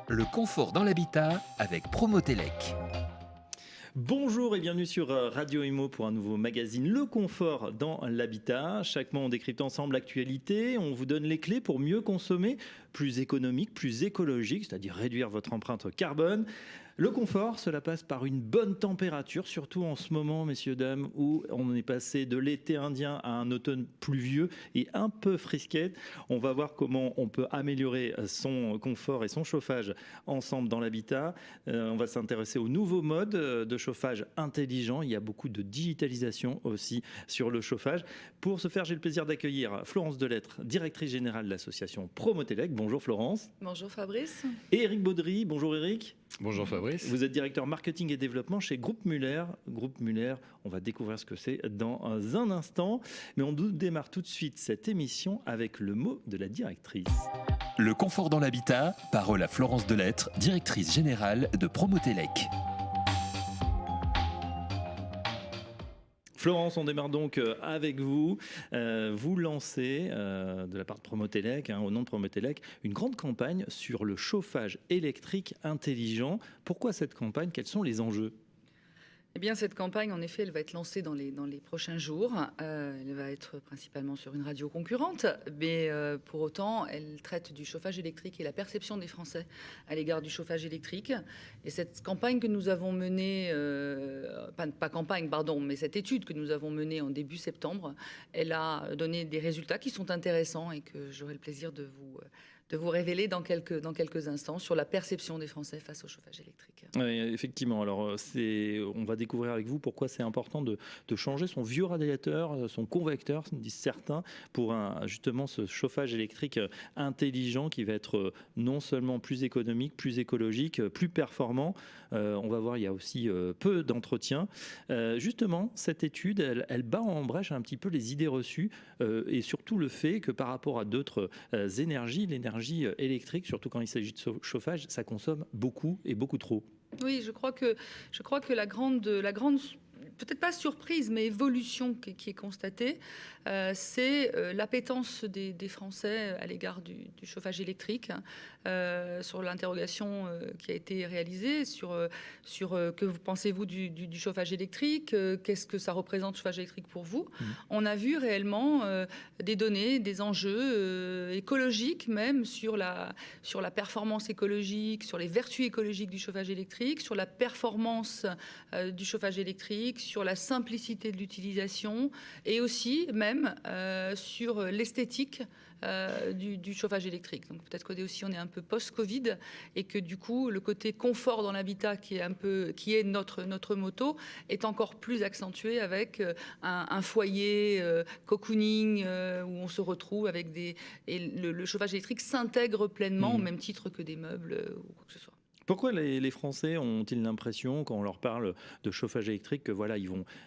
Le confort dans l'habitat avec Promotelec. Bonjour et bienvenue sur Radio Imo pour un nouveau magazine Le Confort dans l'habitat. Chaque mois, on décrypte ensemble l'actualité, on vous donne les clés pour mieux consommer, plus économique, plus écologique, c'est-à-dire réduire votre empreinte carbone. Le confort, cela passe par une bonne température, surtout en ce moment, messieurs, dames, où on est passé de l'été indien à un automne pluvieux et un peu frisquet. On va voir comment on peut améliorer son confort et son chauffage ensemble dans l'habitat. On va s'intéresser aux nouveaux modes de chauffage intelligent. Il y a beaucoup de digitalisation aussi sur le chauffage. Pour ce faire, j'ai le plaisir d'accueillir Florence Delettre, directrice générale de l'association Promotelec. Bonjour Florence. Bonjour Fabrice. Et Eric Baudry. Bonjour Eric. Bonjour Fabrice. Vous êtes directeur marketing et développement chez Groupe Muller. Groupe Muller, on va découvrir ce que c'est dans un instant. Mais on démarre tout de suite cette émission avec le mot de la directrice. Le confort dans l'habitat, parole à Florence Delettre, directrice générale de Promotelec. Florence, on démarre donc avec vous. Vous lancez, de la part de Promotelec, au nom de Promotelec, une grande campagne sur le chauffage électrique intelligent. Pourquoi cette campagne? Quels sont les enjeux? Eh bien, cette campagne, en effet, elle va être lancée dans les prochains jours. Elle va être principalement sur une radio concurrente, mais pour autant, elle traite du chauffage électrique et la perception des Français à l'égard du chauffage électrique. Et cette campagne que nous avons menée, pas campagne, pardon, mais cette étude que nous avons menée en début septembre, elle a donné des résultats qui sont intéressants et que j'aurai le plaisir de vous révéler dans quelques instants sur la perception des Français face au chauffage électrique. Oui, effectivement. Alors, on va découvrir avec vous pourquoi c'est important de changer son vieux radiateur, son convecteur, disent certains, pour justement ce chauffage électrique intelligent qui va être non seulement plus économique, plus écologique, plus performant. On va voir, il y a aussi peu d'entretien. Justement, cette étude, elle bat en brèche un petit peu les idées reçues et surtout le fait que par rapport à d'autres énergies, l'énergie électrique, surtout quand il s'agit de chauffage, ça consomme beaucoup et beaucoup trop. Oui, je crois que la grande peut-être pas surprise, mais évolution qui est constatée, c'est l'appétence des Français à l'égard du chauffage électrique. Sur l'interrogation qui a été réalisée, sur que pensez-vous du chauffage électrique, qu'est-ce que ça représente le chauffage électrique pour vous? On a vu réellement des données, des enjeux écologiques même sur la performance écologique, sur les vertus écologiques du chauffage électrique, sur la performance du chauffage électrique, sur la simplicité de l'utilisation et aussi même sur l'esthétique du chauffage électrique. Donc peut-être qu'on est un peu post-Covid et que du coup le côté confort dans l'habitat qui est notre motto est encore plus accentué avec un foyer cocooning où on se retrouve avec le chauffage électrique s'intègre pleinement au même titre que des meubles ou quoi que ce soit. Pourquoi les Français ont-ils l'impression, quand on leur parle de chauffage électrique, que voilà,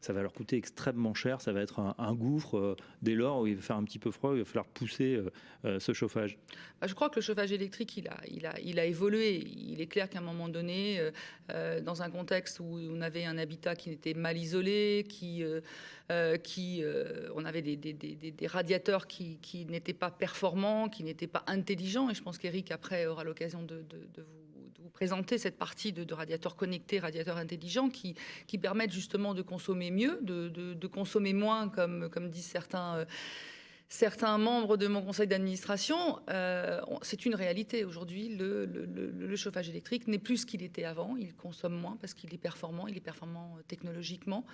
ça va leur coûter extrêmement cher, ça va être un gouffre dès lors où il va faire un petit peu froid, il va falloir pousser ce chauffage? Je crois que le chauffage électrique, il a évolué. Il est clair qu'à un moment donné, dans un contexte où on avait un habitat qui était mal isolé, on avait des radiateurs qui n'étaient pas performants, qui n'étaient pas intelligents. Et je pense qu'Éric, après, aura l'occasion de vous présenter cette partie de radiateurs connectés, radiateurs intelligents qui permettent justement de consommer mieux, de consommer moins, comme disent certains membres de mon conseil d'administration. C'est une réalité aujourd'hui. Le chauffage électrique n'est plus ce qu'il était avant. Il consomme moins parce qu'il est performant technologiquement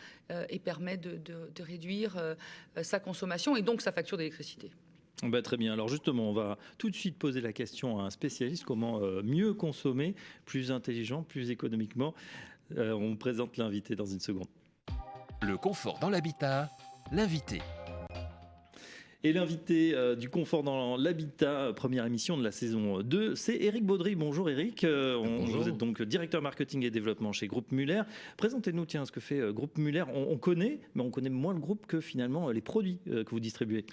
et permet de réduire sa consommation et donc sa facture d'électricité. Très bien. Alors justement, on va tout de suite poser la question à un spécialiste. Comment mieux consommer, plus intelligent, plus économiquement? On présente l'invité dans une seconde. Le confort dans l'habitat, l'invité. Et l'invité du confort dans l'habitat, première émission de la saison 2, c'est Eric Baudry. Bonjour Eric. Bonjour. Vous êtes donc directeur marketing et développement chez Groupe Muller. Présentez-nous ce que fait Groupe Muller. On connaît, mais on connaît moins le groupe que finalement les produits que vous distribuez.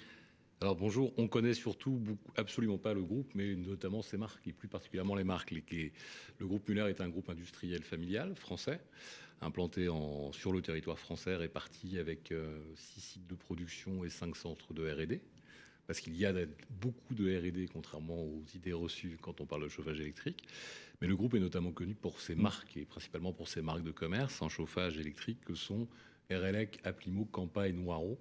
Alors bonjour, on connaît surtout absolument pas le groupe, mais notamment ses marques, et plus particulièrement les marques. Le groupe Muller est un groupe industriel familial français, implanté sur le territoire français, réparti avec 6 sites de production et 5 centres de R&D. parce qu'il y a beaucoup de R&D, contrairement aux idées reçues quand on parle de chauffage électrique. Mais le groupe est notamment connu pour ses marques, et principalement pour ses marques de commerce en chauffage électrique, que sont Erelec, Applimo, Campa et Noireau,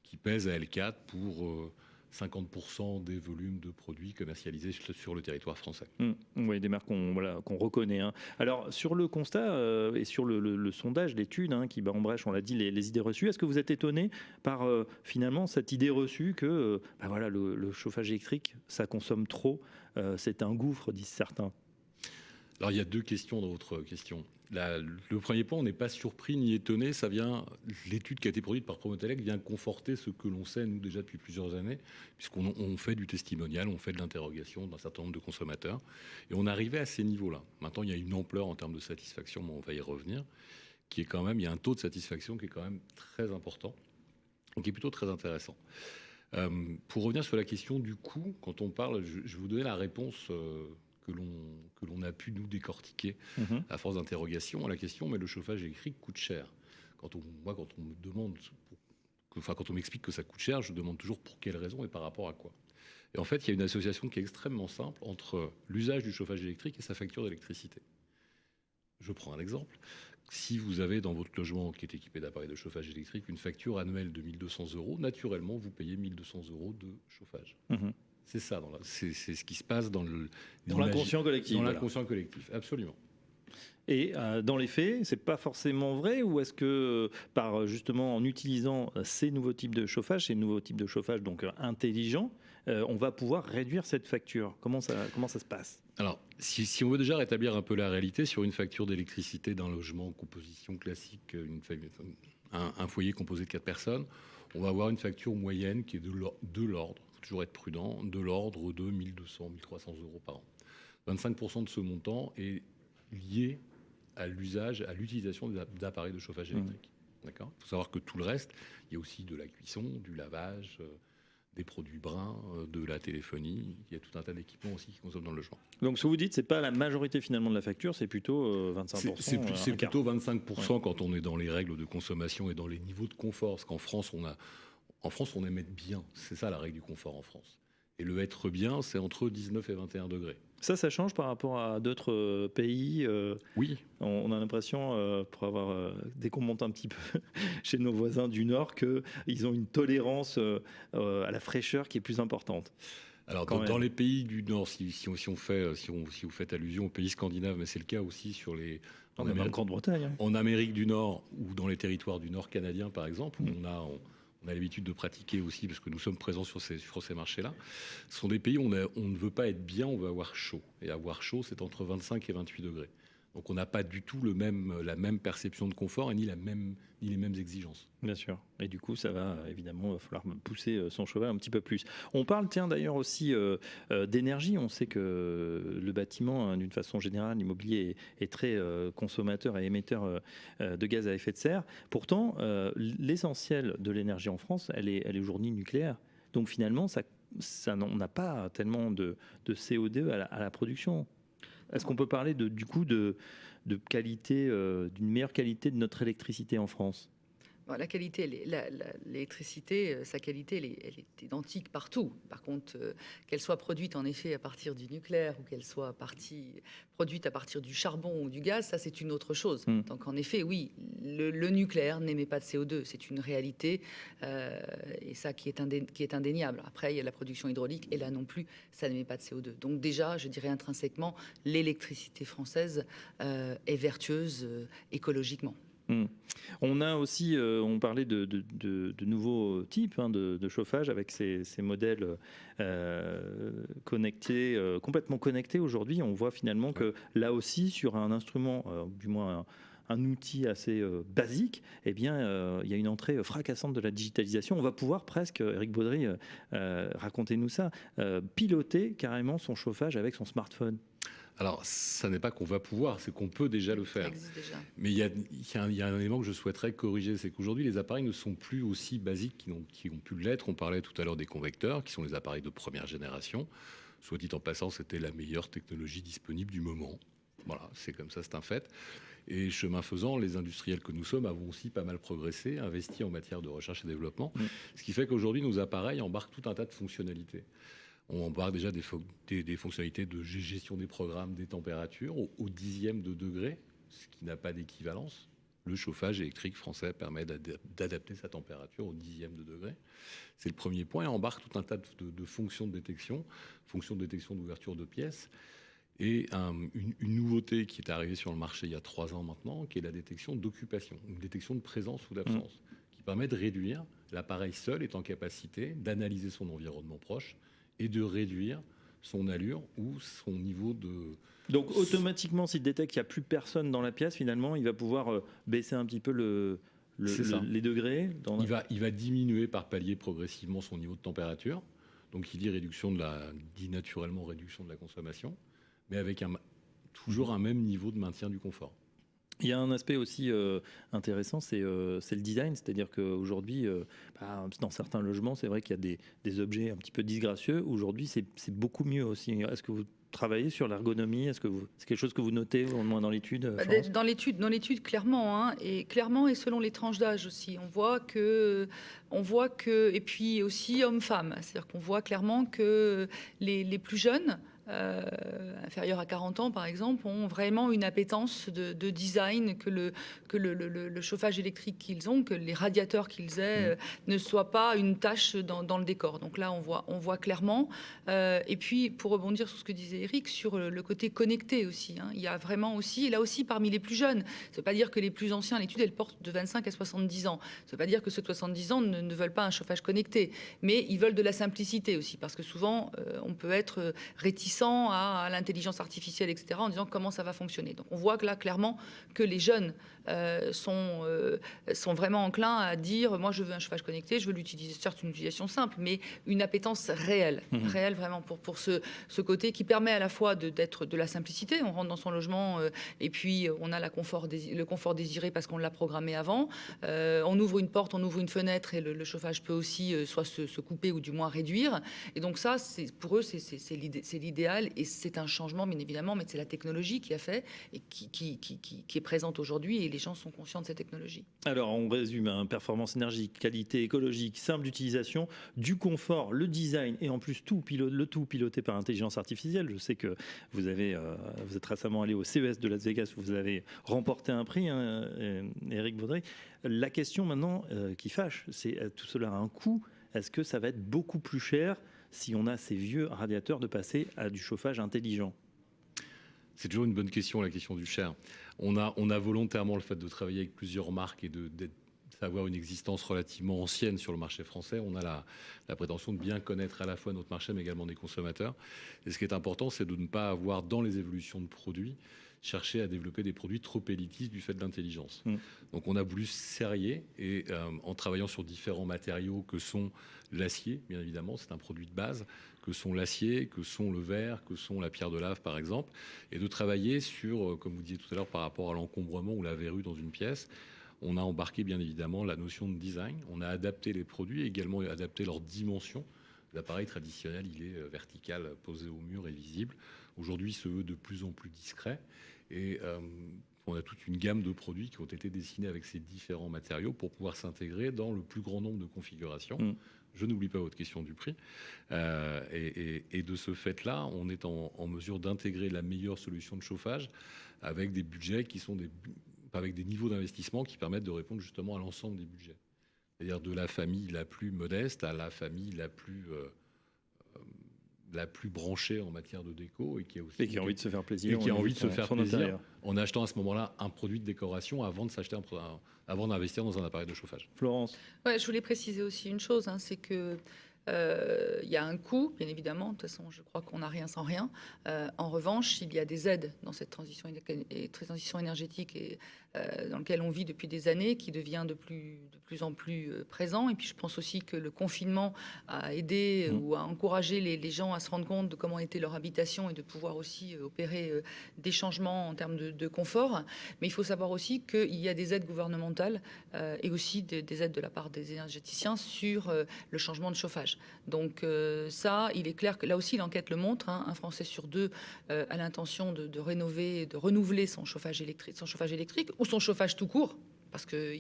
qui pèsent à L4 pour 50% des volumes de produits commercialisés sur le territoire français. Oui, des marques qu'on reconnaît. Hein. Alors, sur le constat et sur le sondage, l'étude qui bat en brèche, on l'a dit, les idées reçues, est-ce que vous êtes étonné par finalement cette idée reçue que le chauffage électrique, ça consomme trop, c'est un gouffre, disent certains? Alors, il y a deux questions dans votre question. Le premier point, on n'est pas surpris ni étonné. L'étude qui a été produite par Promotelec vient conforter ce que l'on sait, nous, déjà depuis plusieurs années, puisqu'on fait du testimonial, on fait de l'interrogation d'un certain nombre de consommateurs. Et on arrivait à ces niveaux-là. Maintenant, il y a une ampleur en termes de satisfaction, mais on va y revenir, il y a un taux de satisfaction qui est quand même très important, donc qui est plutôt très intéressant. Pour revenir sur la question du coût, quand on parle, je vais vous donner la réponse que l'on a pu nous décortiquer à force d'interrogation à la question, mais le chauffage électrique coûte cher. Quand on me demande, quand on m'explique que ça coûte cher, je demande toujours pour quelle raison et par rapport à quoi. Et en fait, il y a une association qui est extrêmement simple entre l'usage du chauffage électrique et sa facture d'électricité. Je prends un exemple. Si vous avez dans votre logement qui est équipé d'appareils de chauffage électrique une facture annuelle de 1 200 €, naturellement, vous payez 1 200 € de chauffage. C'est ça, c'est ce qui se passe dans l'inconscient collectif. Dans l'inconscient collectif, absolument. Et dans les faits, c'est pas forcément vrai, ou est-ce que justement en utilisant ces nouveaux types de chauffage, donc intelligents, on va pouvoir réduire cette facture? Comment ça se passe? Alors, si on veut déjà rétablir un peu la réalité sur une facture d'électricité d'un logement en composition classique, un foyer composé de 4 personnes, on va avoir une facture moyenne qui est de l'ordre, il faut toujours être prudent, de l'ordre de 1 200, 1 300 € par an. 25% de ce montant est lié à l'utilisation d'appareils de chauffage électrique. D'accord ? Il faut savoir que tout le reste, il y a aussi de la cuisson, du lavage, des produits bruns, de la téléphonie. Il y a tout un tas d'équipements aussi qui consomment dans le logement. Donc ce que vous dites, c'est pas la majorité finalement de la facture, c'est plutôt 25%. C'est plutôt 25% quand on est dans les règles de consommation et dans les niveaux de confort. Parce qu'en France, on aime être bien. C'est ça la règle du confort en France. Et le être bien, c'est entre 19 et 21 degrés. Ça change par rapport à d'autres pays. Oui. On a l'impression, dès qu'on monte un petit peu chez nos voisins du Nord, qu'ils ont une tolérance à la fraîcheur qui est plus importante. Alors, dans les pays du Nord, si vous faites allusion aux pays scandinaves, mais c'est le cas aussi en Grande-Bretagne. En Amérique du Nord ou dans les territoires du Nord canadien, par exemple, où on a l'habitude de pratiquer aussi, parce que nous sommes présents sur ces marchés-là. Ce sont des pays où on ne veut pas être bien, on veut avoir chaud. Et avoir chaud, c'est entre 25 et 28 degrés. Donc on n'a pas du tout la même perception de confort et ni les mêmes exigences. Bien sûr. Et du coup, ça va évidemment falloir pousser son cheval un petit peu plus. On parle, d'ailleurs aussi d'énergie. On sait que le bâtiment, d'une façon générale, l'immobilier est très consommateur et émetteur de gaz à effet de serre. Pourtant, l'essentiel de l'énergie en France, elle est aujourd'hui nucléaire. Donc finalement, on n'a pas tellement de CO2 à la production. Est-ce qu'on peut parler de qualité, d'une meilleure qualité de notre électricité en France ? La qualité, l'électricité, sa qualité, elle est identique partout. Par contre, qu'elle soit produite en effet à partir du nucléaire ou qu'elle soit produite à partir du charbon ou du gaz, ça c'est une autre chose. Donc en effet, oui, le nucléaire n'émet pas de CO2, c'est une réalité et ça qui est indéniable. Après, il y a la production hydraulique et là non plus, ça n'émet pas de CO2. Donc déjà, je dirais intrinsèquement, l'électricité française est vertueuse écologiquement. On a aussi, on parlait de nouveaux types de chauffage avec ces modèles connectés, complètement connectés aujourd'hui. On voit finalement que là aussi, sur un instrument, du moins un outil assez basique, il y a une entrée fracassante de la digitalisation. On va pouvoir presque, Eric Baudry, racontez-nous ça, piloter carrément son chauffage avec son smartphone. Alors, ça n'est pas qu'on va pouvoir, c'est qu'on peut déjà le faire. Ça existe déjà. Mais il y a un élément que je souhaiterais corriger, c'est qu'aujourd'hui, les appareils ne sont plus aussi basiques qu'ils ont pu l'être. On parlait tout à l'heure des convecteurs, qui sont les appareils de première génération. Soit dit en passant, c'était la meilleure technologie disponible du moment. Voilà, c'est comme ça, c'est un fait. Et chemin faisant, les industriels que nous sommes avons aussi pas mal progressé, investi en matière de recherche et développement, ce qui fait qu'aujourd'hui, nos appareils embarquent tout un tas de fonctionnalités. On embarque déjà des fonctionnalités de gestion des programmes, des températures au dixième de degré, ce qui n'a pas d'équivalence. Le chauffage électrique français permet d'adapter sa température au dixième de degré. C'est le premier point. Et embarque tout un tas de fonctions de détection d'ouverture de pièces. Et une nouveauté qui est arrivée sur le marché il y a 3 ans maintenant, qui est la détection d'occupation, une détection de présence ou d'absence, qui permet de réduire. L'appareil seul est en capacité d'analyser son environnement proche et de réduire son allure ou son niveau de... Donc automatiquement, s'il détecte qu'il n'y a plus personne dans la pièce, finalement, il va pouvoir baisser un petit peu les degrés. Il va diminuer par palier progressivement son niveau de température. Donc il dit naturellement réduction de la consommation, mais avec toujours un même niveau de maintien du confort. Il y a un aspect aussi intéressant, c'est le design, c'est-à-dire qu'aujourd'hui, dans certains logements, c'est vrai qu'il y a des objets un petit peu disgracieux. Aujourd'hui, c'est beaucoup mieux aussi. Est-ce que vous travaillez sur l'ergonomie? Est-ce que c'est quelque chose que vous notez au moins dans l'étude? Dans l'étude, clairement, et clairement, et selon les tranches d'âge aussi, on voit que, et puis aussi hommes-femmes, c'est-à-dire qu'on voit clairement que les plus jeunes, inférieurs à 40 ans par exemple, ont vraiment une appétence de design, que le chauffage électrique qu'ils ont, que les radiateurs qu'ils aient ne soient pas une tâche dans le décor. Donc là, on voit clairement. Et puis, pour rebondir sur ce que disait Eric, sur le côté connecté aussi, il y a vraiment aussi, et là aussi parmi les plus jeunes, ça ne veut pas dire que les plus anciens, l'étude elle porte de 25 à 70 ans, ça ne veut pas dire que ceux de 70 ans ne veulent pas un chauffage connecté, mais ils veulent de la simplicité aussi, parce que souvent, on peut être réticent à l'intelligence artificielle, etc., en disant comment ça va fonctionner. Donc on voit que là, clairement, que les jeunes sont vraiment enclins à dire, moi je veux un chauffage connecté, je veux l'utiliser, certes une utilisation simple, mais une appétence réelle, réelle vraiment pour ce côté qui permet à la fois d'être de la simplicité, on rentre dans son logement et puis on a le confort désiré parce qu'on l'a programmé avant, on ouvre une porte, on ouvre une fenêtre et le chauffage peut aussi soit se couper ou du moins réduire, et donc ça, pour eux, c'est l'idéal. Et c'est un changement, bien évidemment, mais c'est la technologie qui a fait et qui est présente aujourd'hui, et les gens sont conscients de cette technologie. Alors, on résume, performance énergique, qualité écologique, simple d'utilisation, du confort, le design, et en plus le tout piloté par intelligence artificielle. Je sais que vous êtes récemment allé au CES de Las Vegas, où vous avez remporté un prix, Éric Baudry. La question maintenant qui fâche, c'est tout cela a un coût. Est-ce que ça va être beaucoup plus cher si on a ces vieux radiateurs de passer à du chauffage intelligent? C'est toujours une bonne question, la question du cher. On a volontairement le fait de travailler avec plusieurs marques et d'avoir une existence relativement ancienne sur le marché français. On a la prétention de bien connaître à la fois notre marché, mais également des consommateurs. Et ce qui est important, c'est de ne pas avoir, dans les évolutions de produits, chercher à développer des produits trop élitistes du fait de l'intelligence. Donc on a voulu serrer, et en travaillant sur différents matériaux que sont l'acier, bien évidemment, c'est un produit de base, que sont l'acier, que sont le verre, que sont la pierre de lave par exemple, et de travailler sur, comme vous disiez tout à l'heure, par rapport à l'encombrement ou la verrue dans une pièce. On a embarqué bien évidemment la notion de design, on a adapté les produits, également adapté leurs dimensions. L'appareil traditionnel, il est vertical, posé au mur et visible. Aujourd'hui, se veut de plus en plus discret. Et on a toute une gamme de produits qui ont été dessinés avec ces différents matériaux pour pouvoir s'intégrer dans le plus grand nombre de configurations. Je n'oublie pas votre question du prix. Et de ce fait-là, on est en mesure d'intégrer la meilleure solution de chauffage avec des budgets qui sont avec des niveaux d'investissement qui permettent de répondre justement à l'ensemble des budgets. C'est-à-dire de la famille la plus modeste à la famille la plus branchée en matière de déco, et qui a envie de se faire plaisir, en achetant à ce moment-là un produit de décoration avant d'investir dans un appareil de chauffage. Florence. Ouais, je voulais préciser aussi une chose, c'est que il y a un coût, bien évidemment. De toute façon, je crois qu'on n'a rien sans rien. En revanche, il y a des aides dans cette transition énergétique et dans laquelle on vit depuis des années, qui devient de plus en plus présent. Et puis, je pense aussi que le confinement a aidé ou a encouragé les gens à se rendre compte de comment était leur habitation et de pouvoir aussi opérer des changements en termes de confort. Mais il faut savoir aussi qu'il y a des aides gouvernementales et aussi des aides de la part des énergéticiens sur le changement de chauffage. chauffage. Donc ça, il est clair que là aussi l'enquête le montre, hein, un Français sur deux a l'intention de renouveler son chauffage électrique ou son chauffage tout court. Parce que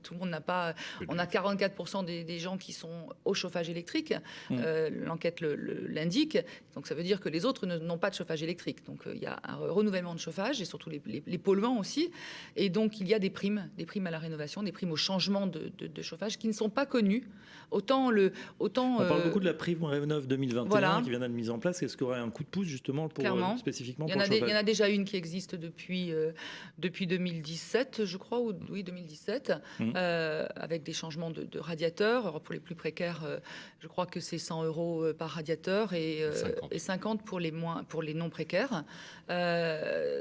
tout le monde n'a pas. On a 44% des gens qui sont au chauffage électrique. L'enquête l'indique. Donc ça veut dire que les autres n'ont pas de chauffage électrique. Donc il y a un renouvellement de chauffage et surtout les polluants aussi. Et donc il y a des primes à la rénovation, des primes au changement de chauffage qui ne sont pas connues. On parle beaucoup de la prime Rénov 2021 qui vient d'être mise en place. Est-ce qu'il y aurait un coup de pouce justement spécifiquement pour le chauffage ? Il y en a déjà une qui existe depuis 2017, je crois, oui, 2017, avec des changements de radiateurs. Alors pour les plus précaires, je crois que c'est 100 € par radiateur et 50 pour les non précaires.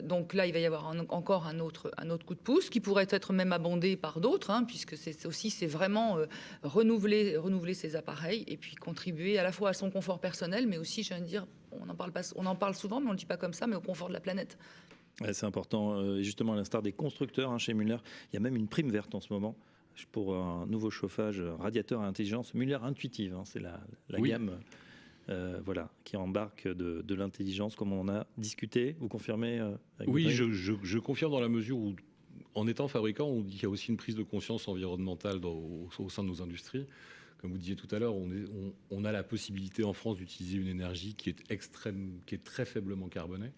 Donc là, il va y avoir encore un autre coup de pouce qui pourrait être même abondé par d'autres, hein, puisque c'est vraiment renouveler ces appareils et puis contribuer à la fois à son confort personnel, mais aussi, je viens de dire, on en parle souvent, mais on ne le dit pas comme ça, mais au confort de la planète. Ouais, c'est important. Justement, à l'instar des constructeurs, hein, chez Muller, il y a même une prime verte en ce moment pour un nouveau chauffage radiateur à intelligence Muller intuitive. Hein, c'est la gamme qui embarque de l'intelligence, comme on a discuté. Vous confirmez Oui, je confirme dans la mesure où, en étant fabricant, on dit qu'il y a aussi une prise de conscience environnementale au sein de nos industries. Comme vous disiez tout à l'heure, on a la possibilité en France d'utiliser une énergie qui est très faiblement carbonée.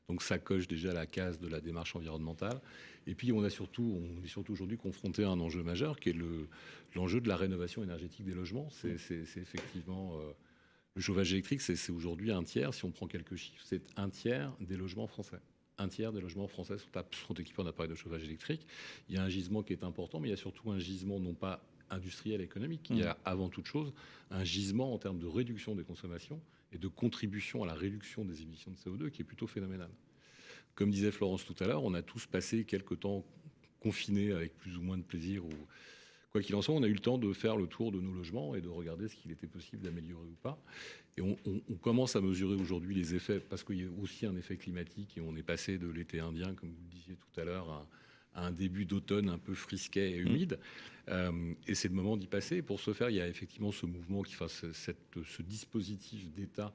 Donc ça coche déjà la case de la démarche environnementale. Et puis on est surtout aujourd'hui confronté à un enjeu majeur qui est l'enjeu de la rénovation énergétique des logements. C'est effectivement le chauffage électrique, c'est aujourd'hui un tiers. Si on prend quelques chiffres, c'est un tiers des logements français. Un tiers des logements français sont équipés en appareils de chauffage électrique. Il y a un gisement qui est important, mais il y a surtout un gisement non pas industriel économique. Il y a avant toute chose un gisement en termes de réduction des consommations et de contribution à la réduction des émissions de CO2 qui est plutôt phénoménal. Comme disait Florence tout à l'heure, on a tous passé quelques temps confinés avec plus ou moins de plaisir. Quoi qu'il en soit, on a eu le temps de faire le tour de nos logements et de regarder ce qu'il était possible d'améliorer ou pas. Et on commence à mesurer aujourd'hui les effets, parce qu'il y a aussi un effet climatique et on est passé de l'été indien, comme vous le disiez tout à l'heure, à un début d'automne un peu frisquet et humide. Et c'est le moment d'y passer. Pour ce faire, il y a effectivement ce mouvement qui fait ce dispositif d'État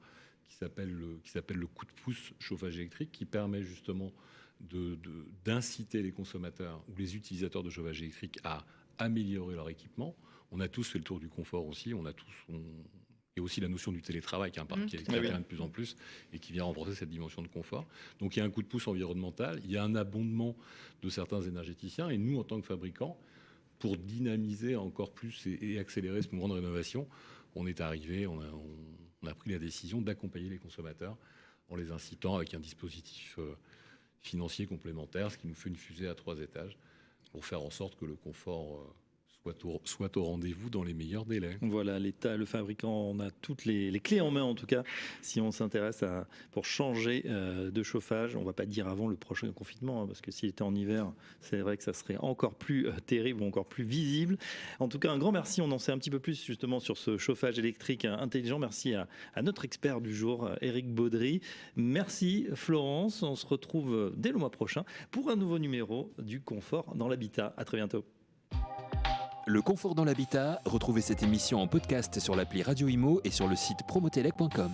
qui s'appelle le coup de pouce chauffage électrique, qui permet justement d'inciter les consommateurs ou les utilisateurs de chauffage électrique à améliorer leur équipement. On a tous fait le tour du confort aussi. Il y a aussi la notion du télétravail qui intervient de plus en plus et qui vient renforcer cette dimension de confort. Donc il y a un coup de pouce environnemental, il y a un abondement de certains énergéticiens et nous, en tant que fabricants, pour dynamiser encore plus et accélérer ce mouvement de rénovation, on est arrivé, on a pris la décision d'accompagner les consommateurs en les incitant avec un dispositif financier complémentaire, ce qui nous fait une fusée à 3 étages pour faire en sorte que le confort soit au rendez-vous dans les meilleurs délais. Voilà, l'État, le fabricant, on a toutes les clés en main en tout cas, si on s'intéresse pour changer de chauffage. On ne va pas dire avant le prochain confinement, hein, parce que s'il était en hiver, c'est vrai que ça serait encore plus terrible, encore plus visible. En tout cas, un grand merci, on en sait un petit peu plus justement sur ce chauffage électrique intelligent. Merci à notre expert du jour, Éric Baudry. Merci Florence, on se retrouve dès le mois prochain pour un nouveau numéro du Confort dans l'habitat. À très bientôt. Le confort dans l'habitat, retrouvez cette émission en podcast sur l'appli Radio Imo et sur le site promotelec.com.